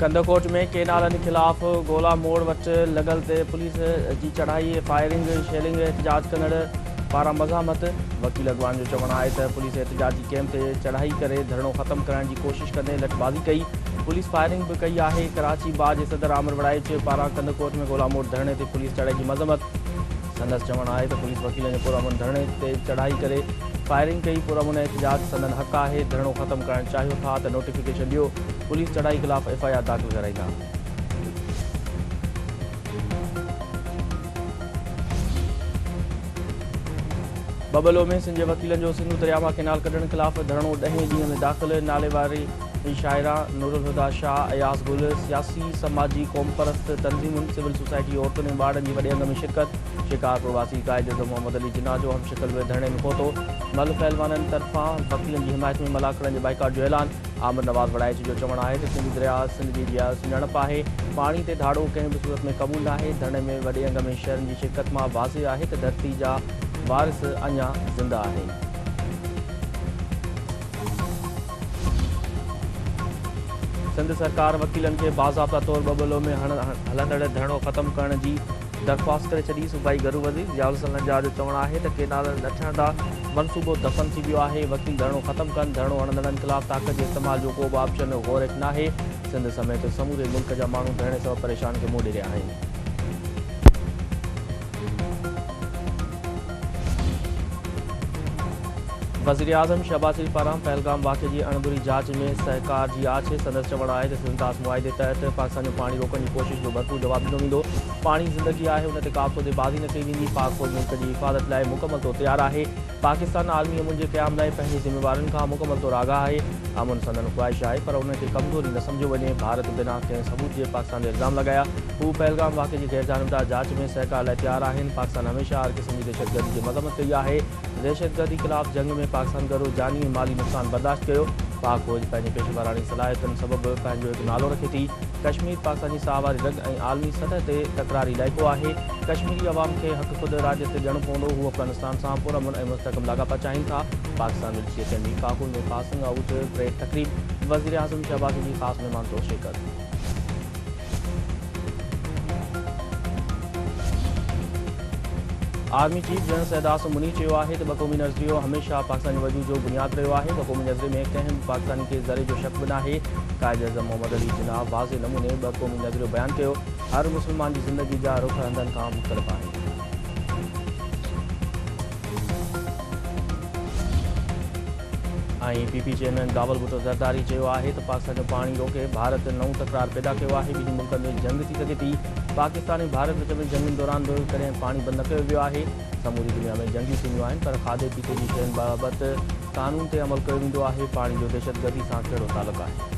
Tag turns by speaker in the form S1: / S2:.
S1: कंदकोट में केनालनि खिलाफ़ गोला मोड़ वटि लॻल ते पुलिस जी चढ़ाई फायरिंग शेलिंग एहतजाज कंदड़ पारां मज़ामत। वकील अॻवान जो चवणु आहे त पुलिस एहतजाजी कैंप ते चढ़ाई करे धरणो ख़त्म करण जी कोशिश कंदे लठबाज़ी कई। पुलिस फायरिंग बि कई आहे। कराची बाज़ जे सदर आमिर वड़ाइच पारां कंदकोट में गोला मोड़ धरणे ते पुलिस चढ़ाई जी मज़म्मत। संदसि चवणु आहे त पुलिस वकीलनि जे पुरअमन धरणे ते चढ़ाई करे फायरिंग कई। पुरअमन एहतजाज संदन हक़ आहे। धरणो ख़त्म करणु चाहियो था त नोटिफिकेशन ॾियो। पुलिस चढ़ाई ख़िलाफ़ FIR दाख़िल कराईंदा। बबलो में सिंध जे वकीलनि जो सिंधु दरिया मां केनाल कढण ख़िलाफ़ धरणो 10हें ॾींहं में दाख़िल। नाले वारी शाइरा नूरुल हुदा शाह, अयाज़ गुल, सियासी समाजी क़ौम परस्त तंज़ीमुनि, सिविल सोसाइटी औरतुनि ऐं ॿारनि जी वॾे अंग में शिरकत। शिकार प्रवासी कायदे मोहम्मद अली जिन्ना जो हम शिकल में धरणे में पहुतो। मल पहलवाननि तरफ़ां वकीलनि जी हिमायत में मलाखड़नि जे बाइकाट जो ऐलान। आमिर नवाज़ वड़ाइच जो चवणु आहे त सिंधु दरिया सिंध जी सुञाणप आहे। पाणी ते धाड़ो कंहिं बि सूरत में क़बूल न आहे। धरणे में वॾे अंग में शहरनि जी शिरकत मां वाज़े आहे त धरती जा वारिस अञा ज़िंदा आहिनि। सिंध सरकार वकीलनि खे बाज़ाब्ता तौर बबलो में हलंदड़ धरणो ख़त्म करण जी दरख़्वास्त करे छॾी। सूबाई घरू वज़ीर ज़ियाउल हसन नज्जार जो चवणु आहे त केनाल ॾठण दा मनसूबो दफ़न थी वियो आहे। वकील धरणो ख़त्म कनि। धरणो हणंदड़नि ख़िलाफ़ ताक़त जे इस्तेमाल जो को बि ऑप्शन ग़ौर नाहे। सिंध समेत समूरे मुल्क जा माण्हू धरणे सबबि परेशान खे मुंहुं ॾिया आहिनि। वज़ीर आज़म शहबाज शरीफ़ पारां पहलगाम वाक़े जी अणबुरी जांच में सहकार जी आछ। संदसि चवणु आहे त सिंधदास मुआइदे तहत पाकिस्तान जो पाणी रोकण जी कोशिश जो भरपूर जवाब ॾिनो वेंदो। पाणी ज़िंदगी आहे, हुन ते का सोदेबाज़ी न कई वेंदी। पाक फौज मुल्क जी हिफ़ाज़त लाइ मुकमल तौर तयारु आहे। पाकिस्तान आलमी अमन जे क़याम लाइ पंहिंजी ज़िम्मेवारियुनि खां मुकमल तौर आगाह आहे। अमन संदन ख़्वाहिश आहे पर उन खे कमज़ोरी न सम्झो वञे। भारत बिना कंहिं सबूत जे पाकिस्तान ते इल्ज़ाम लॻाया। हू पहलगाम वाक़े जी गैरजानिबदार जांच में सहकार लाइ तयारु आहिनि। पाकिस्तान हमेशह हर क़िस्म जी दहशतगर्दी जी मज़म्मत कई आहे। दहशतगर्दी ख़िलाफ़ जंग में पाकिस्तान गॾो जानी ऐं माली नुक़सान बर्दाश्त कयो। पाक फौज पंहिंजी पेशेवरानी सलाहियतुनि सबबि पंहिंजो हिकु नालो रखे थी। कश्मीर पाकिस्तान जी साहवारी रग ऐं आलमी सतह ते तकरारी इलाइक़ो आहे। कश्मीरी अवाम खे हक़ ख़ुदि राज्य ते ॾियणो पवंदो। हू अफ़गानिस्तान सां पुरअमन ऐं मुस्तहकम लाॻापा चाहिनि था। पाकिस्तान मिलिशियतनि जी काबुल में पासिंग आउट परेड तक़रीब। वज़ीर आज़म शहबाज जी ख़ासि महिमान तौर शिरकत। आर्मी चीफ जनरल सैदास मुनी चयो आहे त ॿक़ौमी नज़रियो हमेशह पाकिस्तानी वजूद जो बुनियादु रहियो आहे। ॿक़ौमी नज़रिये में कंहिं बि पाकिस्तानी खे ज़रे जो शक बि नाहे। कायदे आज़म मोहम्मद अली जिन्ना वाज़े नमूने ॿक़ौमी नज़रियो बयानु कयो। हर मुस्लमान जी ज़िंदगी जा रुख़ हंधनि खां मुख़्तलिफ़ आहिनि। PP चेयरमैन बिलावल भुट्टो ज़रदारी चयो आहे त पाकिस्तान जो पाणी रोके भारत नऊं तकरार पैदा कयो आहे। ॿिन्ही मुल्कनि में जंग थी सघे थी। पाकिस्तान ऐं भारत विच में जंगनि दौरान बि कॾहिं पाणी बंदि न कयो वियो आहे। समूरी दुनिया में जंगियूं थींदियूं आहिनि पर खाधे पीते जी शयुनि बाबति कानून ते अमल कयो वेंदो आहे। पाणी जो दहशतगर्दी सां कहिड़ो तालुक़ु आहे?